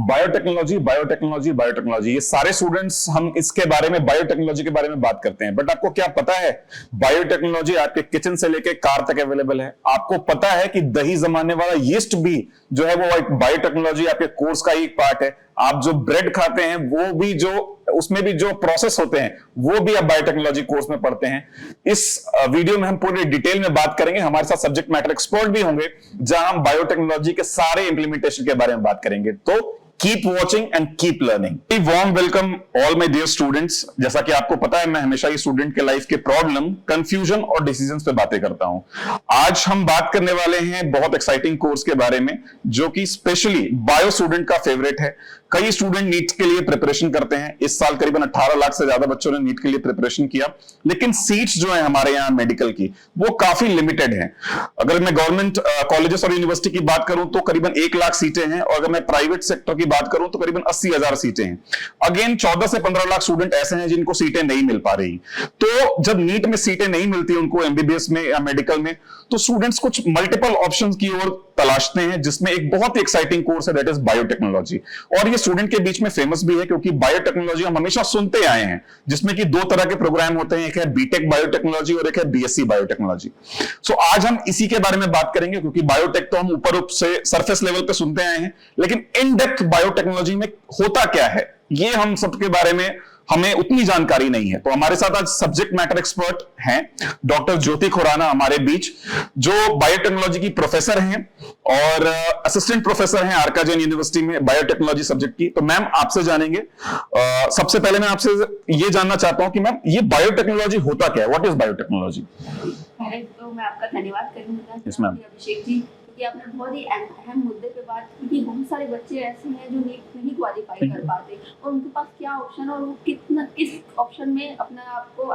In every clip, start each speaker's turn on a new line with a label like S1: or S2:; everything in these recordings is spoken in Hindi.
S1: बायोटेक्नोलॉजी बायोटेक्नोलॉजी बायोटेक्नोलॉजी, ये सारे स्टूडेंट्स हम इसके बारे में, बायोटेक्नोलॉजी के बारे में बात करते हैं। बट आपको क्या पता है, बायोटेक्नोलॉजी आपके किचन से लेके कार तक अवेलेबल है। आपको पता है कि दही जमाने वाला यीस्ट भी जो है वो एक बायोटेक्नोलॉजी आपके कोर्स का ही एक पार्ट है। आप जो ब्रेड खाते हैं वो भी जो उसमें भी जो प्रोसेस होते हैं वो भी आप बायोटेक्नोलॉजी कोर्स में पढ़ते हैं। इस वीडियो में हम पूरे डिटेल में बात करेंगे। हमारे साथ सब्जेक्ट मैटर एक्सपर्ट भी होंगे जहां हम बायोटेक्नोलॉजी के सारे इंप्लीमेंटेशन के बारे में बात करेंगे। तो keep watching and keep learning. Warm welcome all my dear students. जैसा कि आपको पता है, मैं हमेशा ही स्टूडेंट के लाइफ के प्रॉब्लम, कंफ्यूजन और डिसीजंस पे बातें करता हूं। आज हम बात करने वाले हैं बहुत एक्साइटिंग कोर्स के बारे में जो कि स्पेशली बायो स्टूडेंट का फेवरेट है। कई स्टूडेंट नीट के लिए प्रिपरेशन करते हैं। इस साल करीबन 18 लाख से ज्यादा बच्चों ने नीट के लिए प्रिपरेशन किया, लेकिन सीट्स जो है हमारे यहाँ मेडिकल की वो काफी लिमिटेड है। अगर मैं गवर्नमेंट कॉलेजेस और यूनिवर्सिटी की बात करूं तो करीबन 1 लाख सीटें हैं, और अगर मैं प्राइवेट सेक्टर की बात करूं तो करीबन 80,000 सीटें हैं। अगेन 14 से 15 लाख स्टूडेंट ऐसे हैं जिनको सीटें नहीं मिल पा रही। तो जब नीट में सीटें नहीं मिलती उनको एमबीबीएस में या मेडिकल में, तो स्टूडेंट्स कुछ मल्टीपल ऑप्शंस की ओर तलाशते हैं, जिसमें एक बहुत ही एक्साइटिंग कोर्स है, दैट इज बायोटेक्नोलॉजी। और ये स्टूडेंट के बीच में फेमस भी है क्योंकि बायोटेक्नोलॉजी हम हमेशा सुनते आए हैं, जिसमें कि 2 तरह के प्रोग्राम होते हैं, एक है बीटेक बायोटेक्नोलॉजी और एक है बीएससी बायोटेक्नोलॉजी। सो आज हम इसी के बारे में बात करेंगे, क्योंकि बायोटेक तो हम ऊपर से सरफेस लेवल पे सुनते आए हैं, लेकिन इन डेप्थ बायोटेक्नोलॉजी में होता क्या है ये हम सबके बारे में हमें उतनी जानकारी नहीं है। तो हमारे साथ आज सब्जेक्ट मैटर एक्सपर्ट हैं डॉक्टर ज्योति खुराना हमारे बीच, जो बायोटेक्नोलॉजी की प्रोफेसर हैं और असिस्टेंट प्रोफेसर हैं आरका जैन यूनिवर्सिटी में बायोटेक्नोलॉजी सब्जेक्ट की। तो मैम आपसे जानेंगे, सबसे पहले मैं आपसे ये जानना चाहता हूं कि मैम ये बायोटेक्नोलॉजी होता क्या है, व्हाट इज बायोटेक्नोलॉजी?
S2: पहले तो मैं आपका धन्यवाद करूंगा अभिषेक जी, कि आपने बहुत ही अहम मुद्दे पे बात की कि बहुत सारे बच्चे ऐसे हैं जो नीट नहीं क्वालिफाई कर पाते और उनके पास क्या ऑप्शन और वो किस ऑप्शन में अपने आप को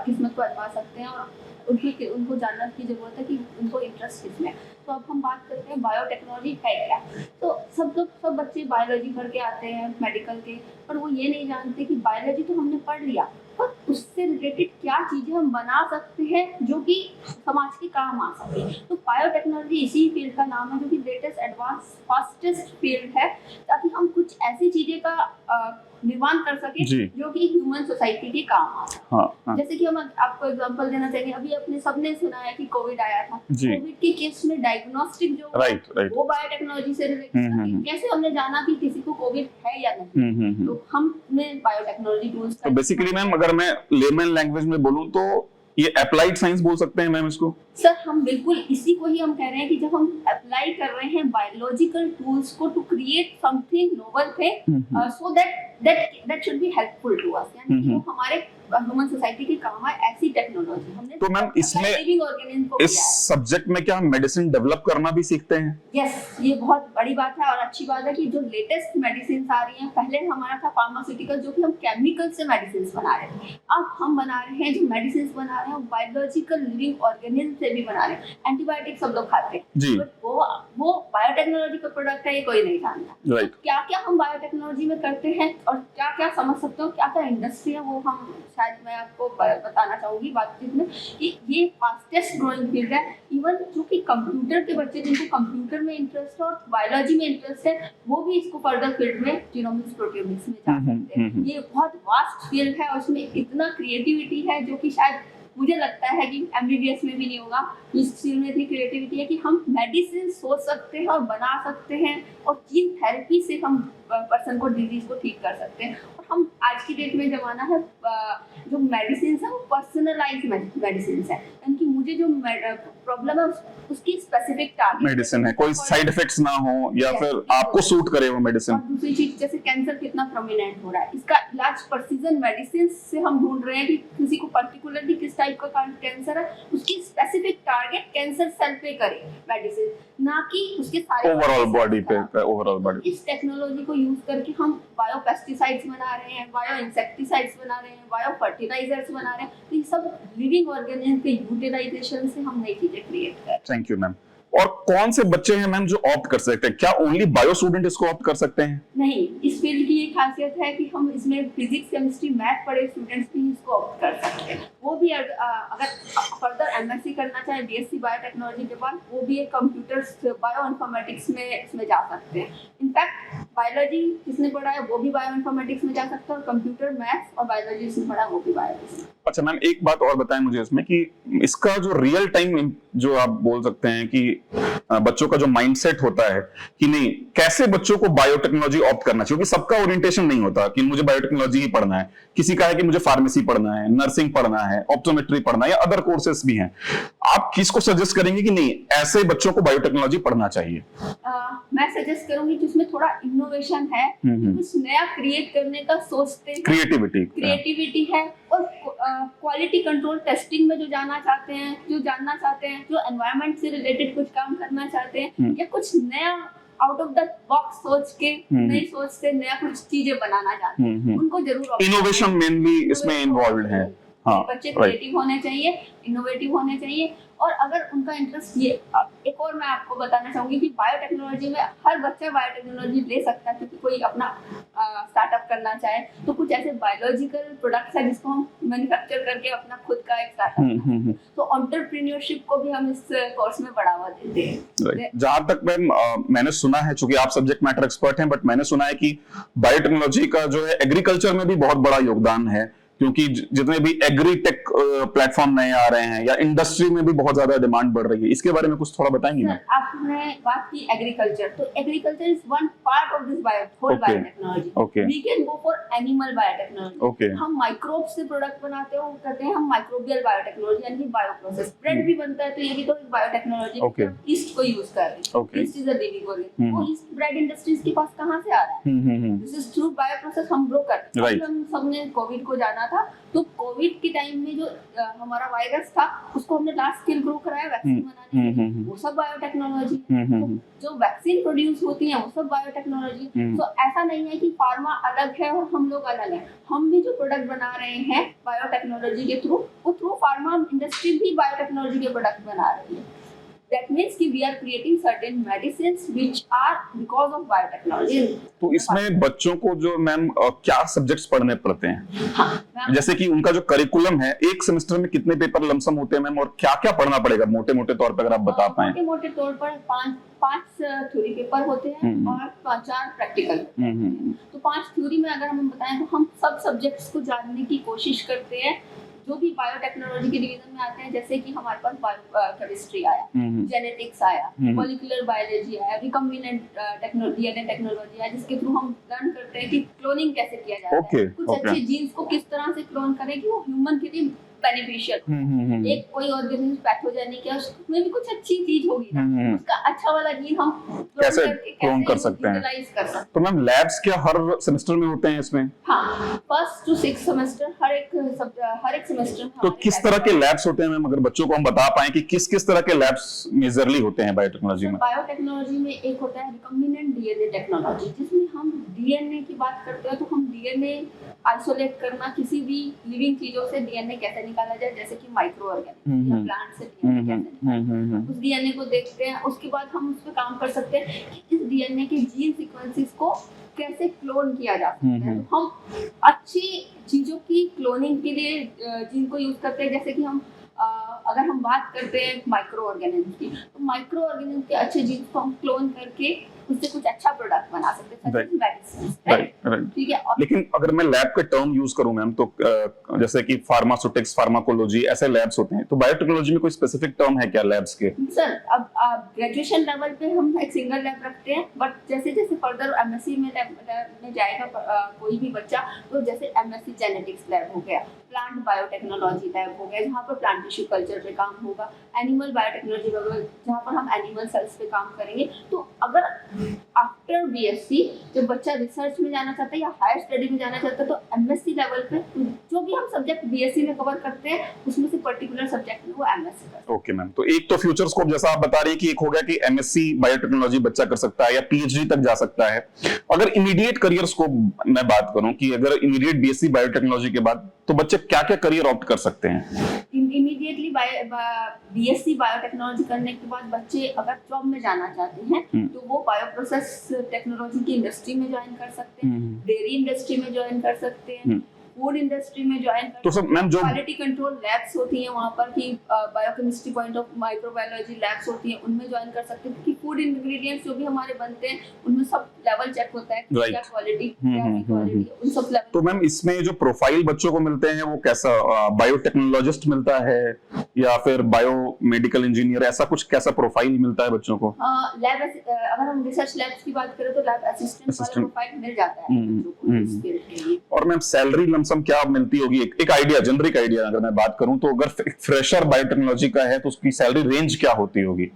S2: किस्मत को आजमा सकते हैं, और उनको जानना की जरूरत है कि उनको इंटरेस्ट किसमें। तो अब हम बात करते हैं बायोटेक्नोलॉजी है क्या। तो सब बच्चे बायोलॉजी करके आते हैं मेडिकल के, पर वो ये नहीं जानते कि बायोलॉजी तो हमने पढ़ लिया, पर उससे रिलेटेड क्या चीजें हम बना सकते हैं जो कि समाज के काम आ सके। तो बायोटेक्नोलॉजी इसी फील्ड का नाम है जो कि लेटेस्ट एडवांस फास्टेस्ट फील्ड है, ताकि हम कुछ ऐसी चीजें का निर्माण कर सके जो कि ह्यूमन सोसाइटी के काम आ सके। हाँ। जैसे कि हम आपको एग्जांपल देना चाहेंगे, अभी अपने सबने सुना है कि कोविड आया था। कोविड के केस में डायग्नोस्टिक जो वो बायोटेक्नोलॉजी से रिलेटेड, कैसे हमने जाना कि किसी को कोविड है या नहीं, तो हमने बायोटेक्नोलॉजी टूल्स।
S1: तो बेसिकली मैम अगर मैं लेमन लैंग्वेज में बोलूं तो ये अप्लाइड साइंस बोल सकते हैं मैम इसको?
S2: सर हम बिल्कुल इसी को ही हम कह रहे हैं कि जब हम अप्लाई कर रहे हैं बायोलॉजिकल टूल्स को to create something novel thing, so that should be helpful to us, यानी कि वो हमारे ह्यूमन सोसाइटी के काम है ऐसी टेक्नोलॉजी हमने।
S1: तो मैम इसमें इस सब्जेक्ट में क्या हम मेडिसिन डेवलप करना भी सीखते हैं?
S2: यस, ये बहुत बड़ी बात है और अच्छी बात है कि जो लेटेस्ट मेडिसिन आ रही हैं, पहले हमारा था फार्मास्यूटिकल जो कि हम केमिकल से मेडिसिन बना रहे हैं, अब हम बना रहे हैं जो मेडिसिन बना रहे हैं बायोलॉजिकल लिविंग ऑर्गेनिज्म से भी बना रहे हैं। एंटीबायोटिक सब लोग खाते हैं, बट वो बायोटेक्नोलॉजी का प्रोडक्ट है, ये कोई नहीं जानता। right. क्या क्या हम बायोटेक्नोलॉजी में करते हैं और क्या क्या समझ सकते हो, क्या क्या इंडस्ट्री है, वो हम शायद मैं आपको बताना चाहूंगी बातचीत में कि ये फास्टेस्ट ग्रोइंग फील्ड है। इवन जो कि कंप्यूटर के बच्चे जिनको कंप्यूटर में इंटरेस्ट है और बायोलॉजी में इंटरेस्ट है, वो भी इसको फर्दर फील्ड में जीनोमिक्स प्रोटियोमिक्स में जा सकते हैं। ये बहुत वास्ट फील्ड है और इसमें इतना क्रिएटिविटी है जो कि शायद मुझे लगता है कि एमबीबीएस में भी नहीं होगा। इस फील्ड में इतनी क्रिएटिविटी है कि हम मेडिसिन सोच सकते हैं और बना सकते हैं, और जीन थेरेपी से हम पर्सन को डिजीज को ठीक कर सकते हैं। और हम आज की डेट में जमाना है जो मेडिसिन है वो पर्सनलाइज मेडिसिन है, यानी कि मुझे जो प्रॉब्लम है उसकी स्पेसिफिक टारगेट
S1: मेडिसिन है, कोई साइड इफेक्ट्स ना हो या फिर आपको सूट करे वो मेडिसिन।
S2: और दूसरी चीज जैसे कैंसर कितना प्रोमिनेंट हो रहा है, इसका इलाज प्रिसीजन मेडिसिन से हम ढूंढ रहे हैं कि किसी को पर्टिकुलरली किस टाइप का कैंसर है, उसकी स्पेसिफिक टारगेट कैंसर सेल पे करे मेडिसिन, ना कि उसके सारे
S1: ओवरऑल बॉडी पे, ओवरऑल बॉडी।
S2: इस टेक्नोलॉजी को यूज करके हम बायो पेस्टिसाइड्स बना रहे हैं, बायो इंसेक्टिसाइड्स बना रहे हैं, बायो फर्टिलाइजर्स बना रहे हैं। तो ये सब लिविंग ऑर्गेनिज्म के यूटिलाइजेशन से हम नई चीजें क्रिएट कर रहे हैं।
S1: Thank you ma'am. और कौन से बच्चे हैं मैम जो ऑप्ट कर सकते हैं? क्या ओनली बायो स्टूडेंट इसको ऑप्ट कर सकते हैं?
S2: नहीं, इस फील्ड की ये खासियत है कि हम इसमें फिजिक्स केमिस्ट्री मैथ पढ़े स्टूडेंट्स भी इसको ऑप्ट कर सकते हैं। वो भी अगर फर्दर एमएससी करना चाहे बीएससी बायोटेक्नोलॉजी के बाद, वो भी एक कंप्यूटर बायो इन्फॉर्मेटिक्स में इसमें जा सकते हैं। इनफैक्ट बायोलॉजी जिसने पढ़ा है वो भी बायो इन्फॉर्मेटिक्स में जा सकता है, और कंप्यूटर, मैथ्स और बायोलॉजी जिसने पढ़ा है वो भी बायोलॉजी।
S1: अच्छा मैम, एक बात और बताएं मुझे इसमें कि इसका जो रियल टाइम जो आप बोल सकते हैं कि बच्चों का जो माइंडसेट होता है कि नहीं, कैसे बच्चों को बायोटेक्नोलॉजी ऑप्ट करना चाहिए, क्योंकि सबका ओरिएंटेशन नहीं होता कि मुझे बायोटेक्नोलॉजी ही पढ़ना है, किसी का है कि मुझे फार्मेसी पढ़ना है, नर्सिंग पढ़ना है, ऑप्टोमेट्री पढ़ना है, या अदर कोर्सेस भी हैं। आप किसको सजेस्ट करेंगे कि नहीं ऐसे बच्चों को बायोटेक्नोलॉजी पढ़ना चाहिए?
S2: मैं सजेस्ट करूंगी जिसमें थोड़ा इनोवेशन है, कुछ नया क्रिएट करने का सोचते हैं, क्रिएटिविटी है, और क्वालिटी कंट्रोल टेस्टिंग में जो जानना चाहते हैं, जो एनवायरनमेंट से रिलेटेड कुछ काम करना चाहते हैं, या कुछ नया आउट ऑफ द बॉक्स सोच के नई सोच से नया कुछ चीजें बनाना चाहते हैं, उनको जरूर
S1: इनोवेशन मेनली इसमें इन्वॉल्व है। हाँ,
S2: बच्चे क्रिएटिव होने चाहिए, इनोवेटिव होने चाहिए, और अगर उनका इंटरेस्ट ये, एक और मैं आपको बताना चाहूंगी कि बायोटेक्नोलॉजी में हर बच्चा बायोटेक्नोलॉजी ले सकता है, क्योंकि कोई अपना स्टार्टअप करना चाहे तो कुछ ऐसे बायोलॉजिकल प्रोडक्ट्स है जिसको हम मैन्युफैक्चर करके अपना खुद का एक स्टार्टअप, तो एंटरप्रेन्योरशिप को भी हम इस कोर्स में बढ़ावा देते हैं।
S1: जहां तक मैंने सुना है, चूंकि आप सब्जेक्ट मैटर एक्सपर्ट हैं, बट मैंने सुना है कि बायोटेक्नोलॉजी का जो है एग्रीकल्चर में भी बहुत बड़ा योगदान है, क्योंकि जितने भी एग्री टेक प्लेटफॉर्म नए आ रहे हैं या इंडस्ट्री में भी बहुत ज्यादा डिमांड बढ़ रही है, इसके बारे में कुछ थोड़ा बताएंगे ना?
S2: आपने बात की एग्रीकल्चर, तो agriculture is one part of this biotechnology. We can go for animal biotechnology. हम माइक्रोब से प्रोडक्ट बनाते हैं, वो कहते हैं हम माइक्रोबियल बायोटेक्नोलॉजी, यानी बायोप्रोसेस। ब्रेड भी बनता है तो ये भी तो एक बायोटेक्नोलॉजी है, ईस्ट को यूज कर रहे हैं। East is a living organism. वो ईस्ट ब्रेड इंडस्ट्रीज के पास कहां से आ रहा है? दिस इज थ्रू बायोप्रोसेस हम ग्रो करते हैं। हम सबने कोविड को जाना था, तो कोविड के टाइम में जो हमारा वायरस था उसको हमने लार्ज स्केल ग्रो कराया वैक्सीन बनाने के लिए, वो सब बायोटेक्नोलॉजी। तो जो वैक्सीन प्रोड्यूस होती है वो सब बायोटेक्नोलॉजी। तो ऐसा नहीं है कि फार्मा अलग है और हम लोग अलग हैं, हम भी जो प्रोडक्ट बना रहे हैं बायोटेक्नोलॉजी के थ्रू, वो थ्रू फार्मा इंडस्ट्री भी बायोटेक्नोलॉजी के प्रोडक्ट बना रही है। That means कि we are creating certain medicines which are because of biotechnology।
S1: तो इसमें बच्चों को जो मैम क्या सब्जेक्ट्स पढ़ने पड़ते हैं? हाँ, जैसे कि उनका जो करिकुलम है, एक सेमेस्टर में कितने पेपर लमसम होते हैं मैम, और क्या क्या पढ़ना पड़ेगा मोटे मोटे तौर पर, अगर आप बता पाएं?
S2: मोटे मोटे तौर पर पांच थ्योरी पेपर होते हैं और 4 प्रैक्टिकल। तो 5 थ्योरी में अगर हम बताएं तो हम सब सब्जेक्ट्स को जानने की कोशिश करते हैं जो भी बायोटेक्नोलॉजी के डिवीजन में आते हैं। जैसे कि हमारे पास बायोकेमिस्ट्री आया, जेनेटिक्स आया, मॉलिक्यूलर बायोलॉजी आया, रिकॉम्बिनेंट डीएनए टेक्नोलॉजी आया, जिसके थ्रू हम लर्न करते हैं कि क्लोनिंग कैसे किया जाता है, कुछ अच्छे जीन्स को किस तरह से क्लोन करें कि वो ह्यूमन के लिए बेनिफिशियल। एक कोई ऑर्गेनिज्म पैथोजेनिक है, उसमें भी कुछ अच्छी चीज होगी ना, उसका अच्छा वाला जीन हम
S1: कैसे क्लोन कर सकते हैं। तो मैम लैब्स क्या हर सेमेस्टर में होते हैं इसमें?
S2: हाँ, 1st to 6th सेमेस्टर हर एक सेमेस्टर में।
S1: तो किस तरह के लैब्स होते हैं मैम, अगर बच्चों को हम बता पाएं कि किस किस तरह के लैब्स मेजरली होते हैं बायोटेक्नोलॉजी में?
S2: बायोटेक्नोलॉजी में एक होता है रिकॉम्बिनेंट डीएनए टेक्नोलॉजी, जिसमें हम डीएनए की बात करते हैं तो हम डीएनए आइसोलेट करना, किसी भी लिविंग चीजों से डीएनए कैसे निकाला जाए, जैसे कि माइक्रो ऑर्गेनिज्म या प्लांट से डीएनए कैसे निकाला, उस डीएनए को देखते हैं। उसके बाद हम उस पर काम कर सकते हैं कि इस डीएनए के जीन सीक्वेंसेस को कैसे क्लोन किया जा सकता है। तो हम अच्छी चीजों की क्लोनिंग के लिए जीन को यूज करते हैं। जैसे कि हम अगर हम बात करते हैं माइक्रो ऑर्गेनिज्म की, तो माइक्रो ऑर्गेनिज्म के अच्छे जीन को हम क्लोन करके उससे कुछ अच्छा प्रोडक्ट बना सकते हैं। ठीक है।
S1: लेकिन अगर मैं लैब के टर्म यूज करूं मैम, तो जैसे कि फार्मास्यूटिक्स, फार्माकोलॉजी, ऐसे लैब्स होते हैं, तो बायोटेक्नोलॉजी में कोई स्पेसिफिक टर्म है क्या लैब्स के?
S2: सर, अब ग्रेजुएशन लेवल पे हम एक सिंगल लैब रखते हैं, बट जैसे जैसे फर्दर एमएससी में लैब में जाएगा कोई भी बच्चा, तो जैसे एमएससी जेनेटिक्स लैब हो गया, प्लांट बायोटेक्नोलॉजी लैब हो गया जहाँ पर प्लांट टिश्यू कल्चर पे काम होगा, एनिमल बायोटेक्नोलॉजी लैब जहाँ पर हम एनिमल सेल्स पे काम करेंगे। तो अगर आफ्टर बीएससी जब बच्चा रिसर्च में जाना चाहता है या हायर स्टडी में जाना चाहता है, तो एमएससी लेवल पे जो भी हम सब्जेक्ट बीएससी में कवर करते हैं उसमें से पर्टिकुलर सब्जेक्ट में वो एमएससी करता है।
S1: ओके मैम, तो एक तो फ्यूचर स्कोप जैसा आप बता रही है कि एक हो गया कि एमएससी बायोटेक्नोलॉजी बच्चा कर सकता है या पीएचडी तक जा सकता है। अगर इमीडिएट करियर स्कोप मैं बात करूं कि अगर इमीडिएट बीएससी बायोटेक्नोलॉजी के बाद तो बच्चे क्या क्या करियर ऑप्ट कर सकते हैं?
S2: इमीडिएटली बीएससी बायोटेक्नोलॉजी करने के बाद बच्चे अगर जॉब में जाना चाहते हैं तो वो बायोप्रोसेस टेक्नोलॉजी की इंडस्ट्री में ज्वाइन कर सकते हैं, डेयरी इंडस्ट्री में ज्वाइन कर सकते हैं, फूड इंडस्ट्री में ज्वाइन कर
S1: तो सब मैम जो
S2: क्वालिटी कंट्रोल लैब्स होती हैं वहाँ पर कि biochemistry point of microbiology labs होती हैं, उनमें ज्वाइन कर सकते हैं। क्योंकि फूड इंग्रेडिएंट्स जो भी हमारे बनते हैं उनमें सब लेवल चेक होता है कि
S1: Right.
S2: क्या क्वालिटी क्या क्वालिटी उन सब लेवल।
S1: तो मैम इसमें जो प्रोफाइल बच्चों को मिलते हैं वो कैसा, बायोटेक्नोलॉजिस्ट मिलता है या फिर बायो मेडिकल इंजीनियर, ऐसा कुछ कैसा प्रोफाइल मिलता है बच्चों को?
S2: लैब अगर हम रिसर्च लैब्स की बात करें तो लैब असिस्टेंट वाला
S1: Assistant.
S2: प्रोफाइल मिल जाता है बच्चों को इस फील्ड के लिए।
S1: और मैम सैलरी लमसम क्या मिलती होगी? एक आइडिया, जेनरिक आइडिया अगर मैं बात करूं तो अगर फ्रेशर बायोटेक्नोलॉजी का है तो उसकी सैलरी रेंज क्या होती होगी?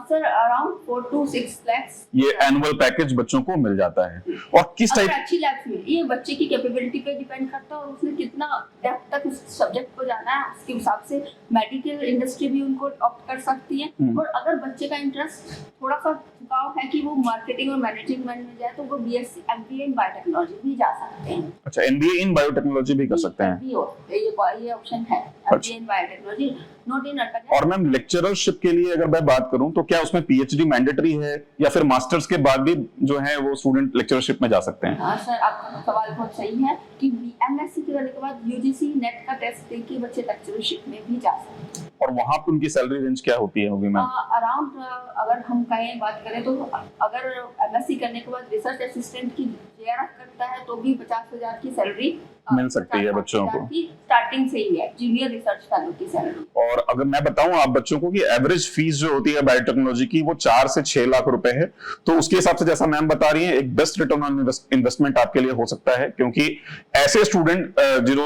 S2: सर अराउंड 4 to 6 lakhs
S1: ये एनुअल पैकेज बच्चों को मिल जाता है। और किस
S2: अगर
S1: टाइप?
S2: अच्छी लैब्स में ये बच्चे की कैपेबिलिटी पे डिपेंड करता है और उसने कितना डेप्थ तक उस सब्जेक्ट को जाना है उसके हिसाब से मेडिकल इंडस्ट्री भी उनको ऑप्ट कर सकती है। और अगर बच्चे का इंटरेस्ट थोड़ा सा झुकाव है कि वो मार्केटिंग और मैनेजमेंट में जाए तो वो बीएससी एमबीए इन बायोटेक्नोलॉजी भी जा सकते हैं।
S1: अच्छा, एमबीए इन बायोटेक्नोलॉजी भी कर सकते हैं?
S2: ये ऑप्शन है MBA in biotechnology not in Arka.
S1: और मैम लेक्चररशिप के लिए अगर मैं बात करूं तो क्या उसमें पीएचडी मैंडेटरी है या फिर मास्टर्स के बाद भी जो है वो स्टूडेंट लेक्चरशिप में जा सकते हैं?
S2: हाँ सर, आपका सवाल बहुत सही है कि एमएससी करने के बाद यूजीसी नेट का टेस्ट देके बच्चे लेक्चरशिप में भी जा सकते हैं।
S1: और वहां पे उनकी सैलरी रेंज क्या होती है होगी मैम?
S2: अराउंड अगर हम कहें बात करें तो अगर एमएससी करने के बाद रिसर्च असिस्टेंट की जेआरएफ करता है तो भी 50,000 की सैलरी
S1: मिल सकती है बच्चों को।
S2: स्टार्टिंग से ही है जूनियर रिसर्च फेलो की सैलरी।
S1: और अगर मैं बताऊं आप बच्चों को कि एवरेज फीस जो होती है बायोटेक्नोलॉजी की वो 4 से 6 लाख रुपए है, तो उसके हिसाब से जैसा मैम बता रही हैं एक बेस्ट रिटर्न ऑन इन्वेस्टमेंट आपके लिए हो सकता है, क्योंकि ऐसे स्टूडेंट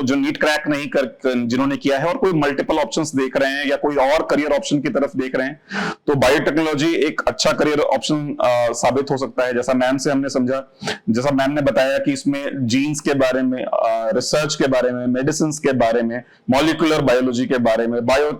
S1: जो नीट क्रैक नहीं कर जिन्होंने किया है और कोई मल्टीपल ऑप्शंस देख रहे हैं या कोई और करियर ऑप्शन की तरफ देख रहे हैं तो बायोटेक्नोलॉजी एक अच्छा करियर ऑप्शन साबित हो सकता है। जैसा मैम से हमने समझा, जैसा मैम ने बताया कि इसमें जीन्स के बारे में, रिसर्च के बारे में, मेडिसिन के बारे में, मॉलिक्यूलर बायोलॉजी के बारे में, बायो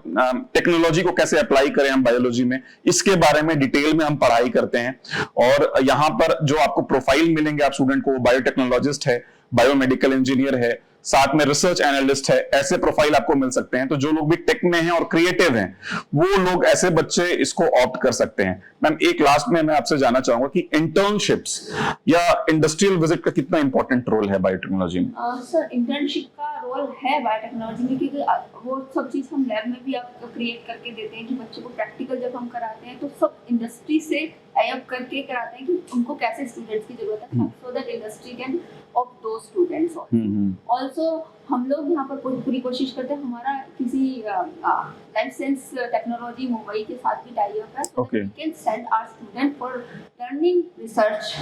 S1: टेक्नोलॉजी को कैसे अप्लाई करें हम बायोलॉजी में, इसके बारे में डिटेल में हम पढ़ाई करते हैं। और यहाँ पर जो आपको प्रोफाइल मिलेंगे आप स्टूडेंट को, बायोटेक्नोलॉजिस्ट है, बायोमेडिकल इंजीनियर है, साथ में रिसर्च एनालिस्ट है, ऐसे प्रोफाइल आपको मिल सकते हैं। तो जो लोग भी टेक में हैं और क्रिएटिव हैं वो लोग, ऐसे बच्चे इसको ऑप्ट कर सकते हैं। मैम एक लास्ट में मैं आपसे जानना चाहूंगा कि इंटर्नशिप्स या इंडस्ट्रियल विजिट का कितना इंपॉर्टेंट रोल है बायोटेक्नोलॉजी में?
S2: सर इंटर्नशिप का रोल है बायोटेक्नोलॉजी में, क्योंकि वो सब चीज़ हम लैब में भी आपको क्रिएट करके देते हैं कि बच्चों को प्रैक्टिकल जब हम कराते हैं तो सब इंडस्ट्री से टाई अप करके कराते हैं कि उनको कैसे स्टूडेंट्स की जरूरत है, so that industry can opt दो स्टूडेंट्स। ऑल्सो हम लोग यहाँ पर पूरी कोशिश करते हैं, हमारा किसी लाइफ साइंस टेक्नोलॉजी मुंबई के साथ भी टाई अप है, so that we can send our student for learning research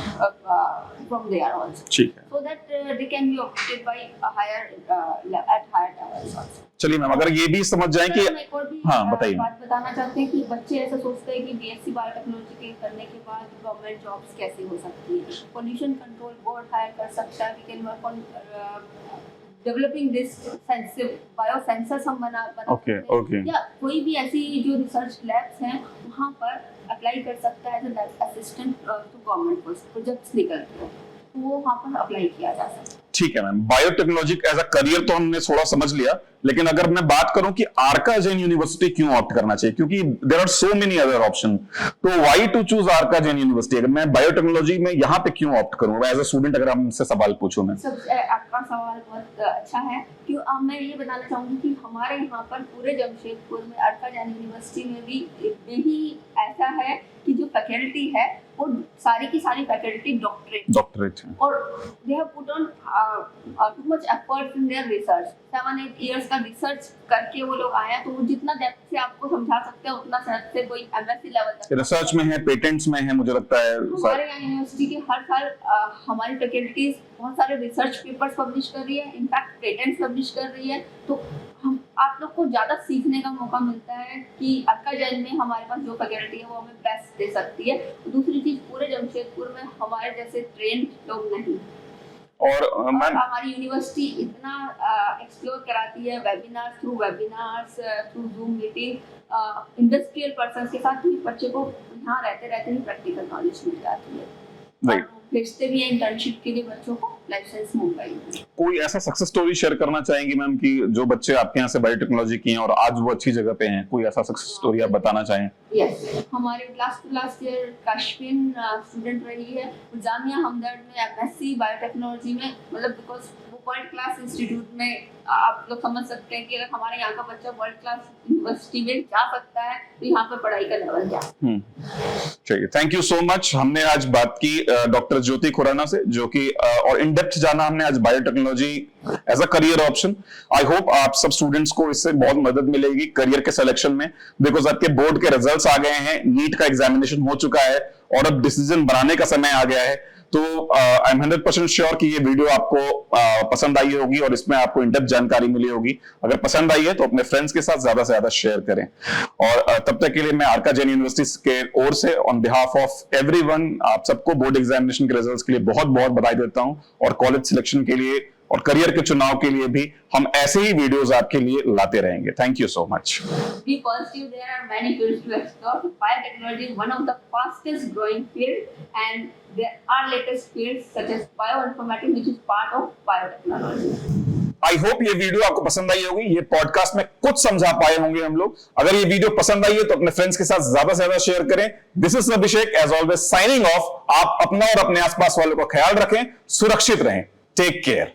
S2: from there also,
S1: ठीक है,
S2: so that they can be opted by higher at higher levels also.
S1: चलिए मैम, अगर ये भी समझ जाए कि
S2: एक और भी
S1: बताइए।
S2: बात बताना चाहते हैं कि बच्चे ऐसा सोचते हैं कि बीएससी बायोटेक्नोलॉजी के करने के बाद गवर्नमेंट जॉब्स कैसे हो सकती है, पोल्यूशन कंट्रोल बोर्ड हायर कर सकता है, we can work on developing this sensitive bio sensors हम बना
S1: ओके
S2: या कोई भी ऐसी जो रिसर्च लैब्स हैं वहाँ पर अप्लाई कर सकता है as a assistant to government projects निकलते हैं, तो वो वहाँ पर अप्लाई किया जा सकता है। ठीक
S1: है ma'am, biotechnology as a career तो हमने थोड़ा समझ लिया, लेकिन अगर मैं बात करूं कि आर्का जैन यूनिवर्सिटी क्यों ऑप्ट करना चाहिए, क्योंकि there are so many other option, तो why to choose Arka Jain university? अगर मैं बायोटेक्नोलॉजी में यहाँ पे क्यों ऑप्ट करूं एज अ स्टूडेंट, अगर हमसे सवाल पूछूं मैं?
S2: आपका सवाल बहुत अच्छा है, क्यों मैं ये बताना चाहूंगी कि हमारे यहाँ पर पूरे जमशेदपुर में आर्का जैन यूनिवर्सिटी में भी ऐसा है कि जो फैकल्टी है वो सारी की सारी फैकल्टी डॉक्टरेट है और they have put on too much effort in their research. 7-8 years का रिसर्च करके वो लोग आए हैं, तो वो जितना डेप्थ से आपको समझा सकते हैं उतना शायद से कोई एमएससी लेवल तक
S1: रिसर्च में है, पेटेंट्स में है, मुझे लगता है
S2: हमारे यहाँ यूनिवर्सिटी के हर साल हमारी फैकल्टीज बहुत सारे रिसर्च पेपर्स पब्लिश कर रही है, इनफैक्ट पेटेंट्स पब्लिश कर रही है, तो हम आप लोग को ज़्यादा सीखने का मौका मिलता है कि अर्का जैन में हमारे पास जो फैकल्टी है वो हमें बेस्ट दे सकती है। दूसरी चीज़, पूरे जमशेदपुर में हमारे जैसे ट्रेंड लोग नहीं, और हमारी यूनिवर्सिटी इतना एक्सप्लोर कराती है webinars through zoom meeting, industrial person के साथ भी बच्चे को यहाँ रहते ही प्रैक्टिकल नॉलेज मिल जाती है।
S1: राइट,
S2: भेजते भी हैं इंटर्नशिप के लिए बच्चों को लाइफ साइंस मुंबई में।
S1: कोई ऐसा सक्सेस स्टोरी शेयर करना चाहेंगी मैम कि जो बच्चे आपके यहाँ से बायोटेक्नोलॉजी की हैं और आज वो अच्छी जगह पे हैं, कोई ऐसा सक्सेस स्टोरी आप बताना चाहें?
S2: यस, हमारे लास्ट ईयर काश्मीर स्टूडेंट रही है जामिया हमदर्द में एमएससी बायोटेक्नोलॉजी में, मतलब बिकॉज वो वर्ल्ड क्लास इंस्टीट्यूट में आप लोग समझ सकते हैं कि अगर हमारे यहाँ का बच्चा वर्ल्ड क्लास यूनिवर्सिटी में जा सकता है तो यहाँ पे पढ़ाई का लेवल क्या है।
S1: चलिए, थैंक यू सो मच। हमने आज बात की डॉक्टर ज्योति खुराना से, जो कि और इन डेप्थ जाना हमने आज biotechnology as a career option. I hope आप सब स्टूडेंट्स को इससे बहुत मदद मिलेगी करियर के सिलेक्शन में, बिकॉज आपके बोर्ड के रिजल्ट्स आ गए हैं, नीट का एग्जामिनेशन हो चुका है और अब डिसीजन बनाने का समय आ गया है। तो आई एम 100% श्योर कि ये वीडियो आपको पसंद आई होगी और इसमें आपको इन डेप्थ जानकारी मिली होगी। अगर पसंद आई है तो अपने फ्रेंड्स के साथ ज्यादा से ज्यादा शेयर करें। और तब तक के लिए मैं आरका जैन यूनिवर्सिटी के ओर से ऑन बिहाफ ऑफ एवरीवन आप सबको बोर्ड एग्जामिनेशन के रिजल्ट्स के लिए बहुत बहुत बधाई देता हूं, और कॉलेज सिलेक्शन के लिए और करियर के चुनाव के लिए भी हम ऐसे ही वीडियोस आपके लिए लाते रहेंगे। Thank you so much.
S2: Be positive, there are many fields to explore. Biotechnology is one of the fastest growing field, and there are latest fields such as bioinformatics which is part of biotechnology.
S1: I hope ये वीडियो आपको पसंद आई होगी। ये पॉडकास्ट में कुछ समझा पाए होंगे हम लोग। अगर ये वीडियो पसंद आई है तो अपने फ्रेंड्स के साथ ज्यादा से ज्यादा शेयर करें। This is Abhishek, as always signing off. आप अपना और अपने आसपास वालों का ख्याल रखें, सुरक्षित रहें। Take care.